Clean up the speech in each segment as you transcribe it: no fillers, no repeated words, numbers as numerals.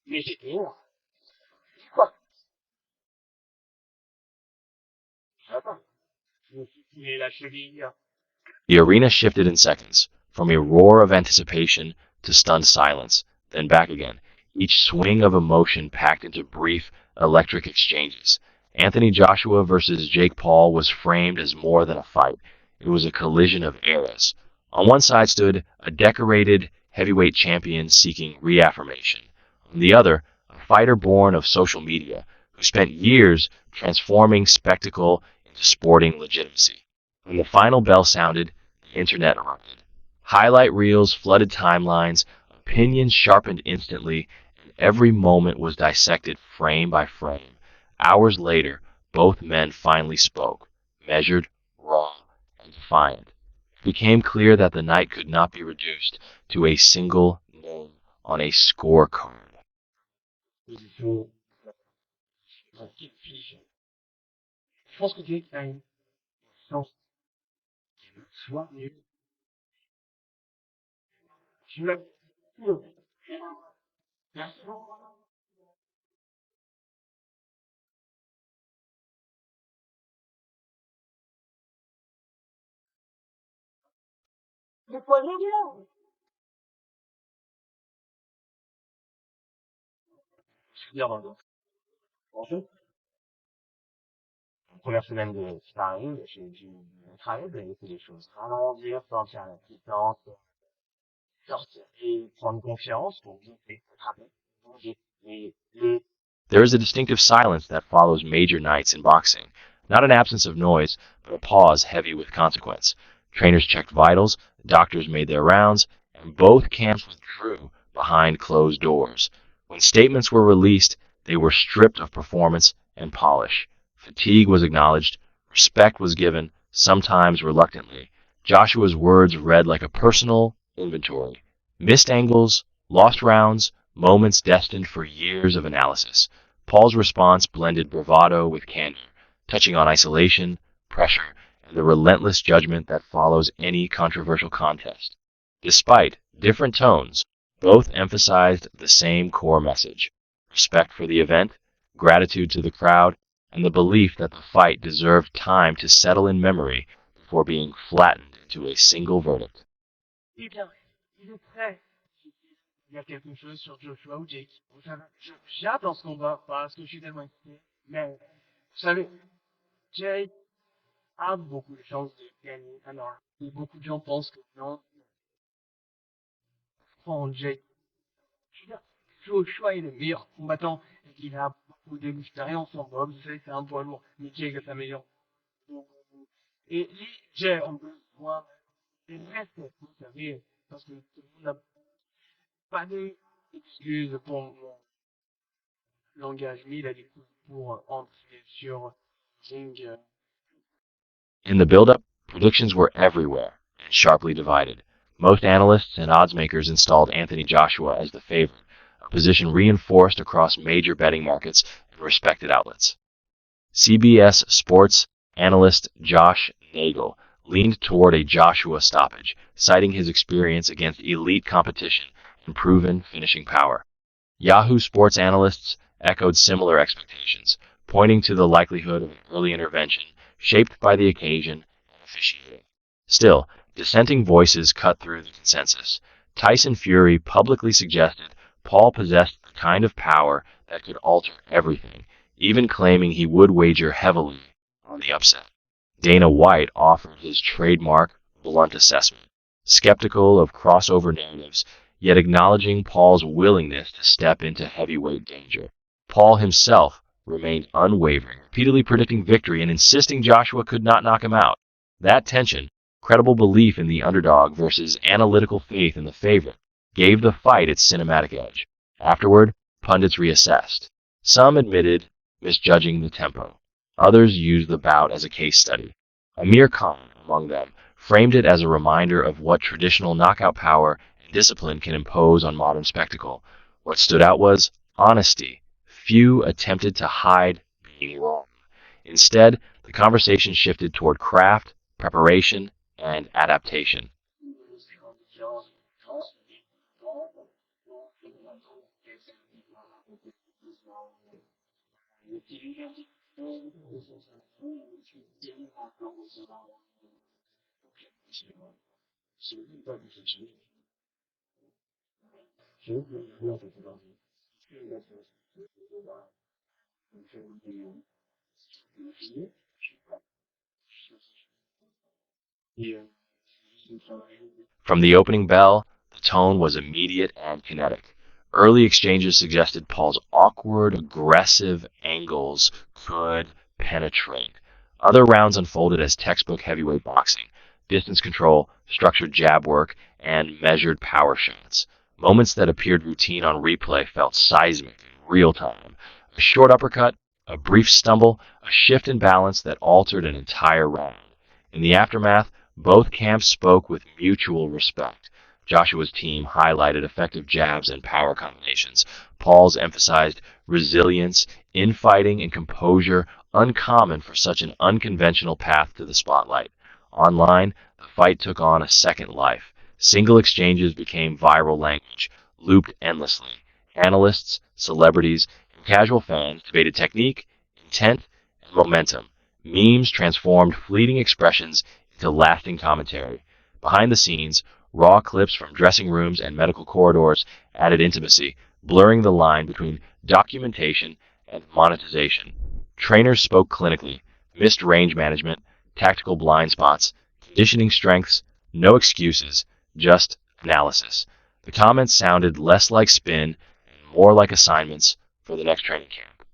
Mais j'étais là. Quoi? Attends. Je me suis tiré la cheville. The arena shifted in seconds, from a roar of anticipation to stunned silence, then back again, each swing of emotion packed into brief, electric exchanges. Anthony Joshua versus Jake Paul was framed as more than a fight. It was a collision of eras. On one side stood a decorated heavyweight champion seeking reaffirmation. On the other, a fighter born of social media who spent years transforming spectacle into sporting legitimacy. When the final bell sounded, the internet erupted. Highlight reels flooded timelines, opinions sharpened instantly, and every moment was dissected frame by frame. Hours later, both men finally spoke, measured, raw, and defiant. It became clear that the night could not be reduced to a single name on a scorecard. Je pense que Jake a une chance de soit mieux. Je l'ai. Le poignet bien. Je veux dire, en fait, la première semaine de sparring, j'ai travaillé de laisser les choses ralentir, sentir la puissance, sortir et prendre confiance pour bien travailler. There is a distinctive silence that follows major nights in boxing. Not an absence of noise, but a pause heavy with consequence. Trainers checked vitals, doctors made their rounds, and both camps withdrew behind closed doors. When statements were released, they were stripped of performance and polish. Fatigue was acknowledged, respect was given, sometimes reluctantly. Joshua's words read like a personal inventory. Missed angles, lost rounds, moments destined for years of analysis. Paul's response blended bravado with candor, touching on isolation, pressure, and the relentless judgment that follows any controversial contest. Despite different tones, both emphasized the same core message: respect for the event, gratitude to the crowd, and the belief that the fight deserved time to settle in memory before being flattened into a single verdict. Eh bien, il est prêt. Il y a quelque chose sur Joshua ou Jake. J'attends ce combat parce que je suis tellement excité. Mais, vous savez, Jake a beaucoup de chances de gagner. Alors, et beaucoup de gens pensent que non, prends Jake. Je veux dire, Joshua est le meilleur combattant et qu'il a beaucoup d'expérience en boxe. Vous savez, c'est un poids lourd. Mais Jake est sa meilleure. Et lui, Jake, on peut voir des restes, vous savez, parce que tout le monde n'a pas d'excuses pour mon langage, mais il a des coups pour entrer sur ring. In the build-up, predictions were everywhere and sharply divided. Most analysts and odds makers installed Anthony Joshua as the favorite, a position reinforced across major betting markets and respected outlets. CBS Sports analyst Josh Nagel leaned toward a Joshua stoppage, citing his experience against elite competition and proven finishing power. Yahoo Sports analysts echoed similar expectations, pointing to the likelihood of an early intervention shaped by the occasion and officiating. Still, dissenting voices cut through the consensus. Tyson Fury publicly suggested Paul possessed the kind of power that could alter everything, even claiming he would wager heavily on the upset. Dana White offered his trademark blunt assessment, skeptical of crossover narratives, yet acknowledging Paul's willingness to step into heavyweight danger. Paul himself remained unwavering, repeatedly predicting victory and insisting Joshua could not knock him out. That tension, credible belief in the underdog versus analytical faith in the favorite, gave the fight its cinematic edge. Afterward, pundits reassessed. Some admitted misjudging the tempo. Others used the bout as a case study. Amir Khan, among them, framed it as a reminder of what traditional knockout power and discipline can impose on modern spectacle. What stood out was honesty. Few attempted to hide being wrong. Instead, the conversation shifted toward craft, preparation, and adaptation. From the opening bell, the tone was immediate and kinetic. Early exchanges suggested Paul's awkward, aggressive angles could penetrate. Other rounds unfolded as textbook heavyweight boxing, distance control, structured jab work, and measured power shots. Moments that appeared routine on replay felt seismic in real time. A short uppercut, a brief stumble, a shift in balance that altered an entire round. In the aftermath, both camps spoke with mutual respect. Joshua's team highlighted effective jabs and power combinations. Paul's emphasized resilience, infighting, and composure, uncommon for such an unconventional path to the spotlight. Online, the fight took on a second life. Single exchanges became viral language, looped endlessly. Analysts, celebrities, and casual fans debated technique, intent, and momentum. Memes transformed fleeting expressions into lasting commentary. Behind the scenes, raw clips from dressing rooms and medical corridors added intimacy, blurring the line between documentation and monetization. Trainers spoke clinically, missed range management, tactical blind spots, conditioning strengths, no excuses, just analysis. The comments sounded less like spin and more like assignments for the next training camp.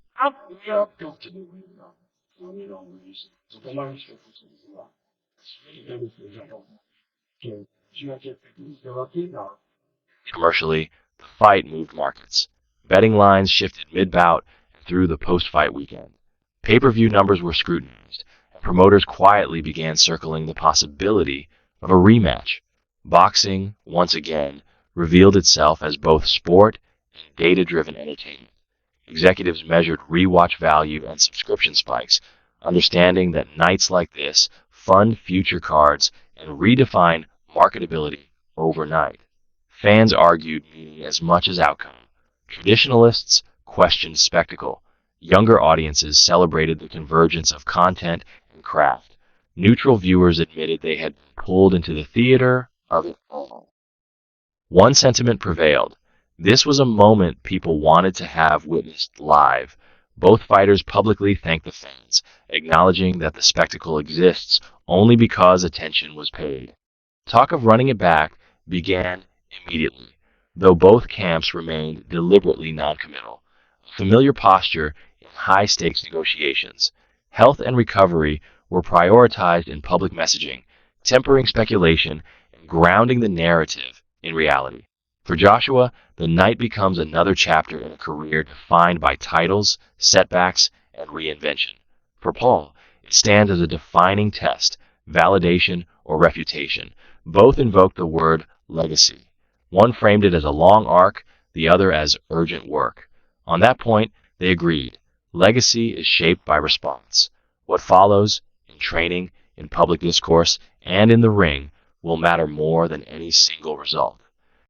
Commercially, the fight moved markets. Betting lines shifted mid-bout and through the post-fight weekend. Pay-per-view numbers were scrutinized, and promoters quietly began circling the possibility of a rematch. Boxing, once again, revealed itself as both sport and data-driven entertainment. Executives measured rewatch value and subscription spikes, understanding that nights like this fund future cards and redefine marketability overnight. Fans argued meaning as much as outcome. Traditionalists questioned spectacle. Younger audiences celebrated the convergence of content and craft. Neutral viewers admitted they had been pulled into the theater of it all. One sentiment prevailed. This was a moment people wanted to have witnessed live. Both fighters publicly thanked the fans, acknowledging that the spectacle exists only because attention was paid. Talk of running it back began immediately, though both camps remained deliberately noncommittal. A familiar posture in high-stakes negotiations. Health and recovery were prioritized in public messaging, tempering speculation and grounding the narrative in reality. For Joshua, the night becomes another chapter in a career defined by titles, setbacks, and reinvention. For Paul, it stands as a defining test, validation or refutation. Both invoke the word legacy. One framed it as a long arc, the other as urgent work. On that point, they agreed. Legacy is shaped by response. What follows, in training, in public discourse, and in the ring, will matter more than any single result.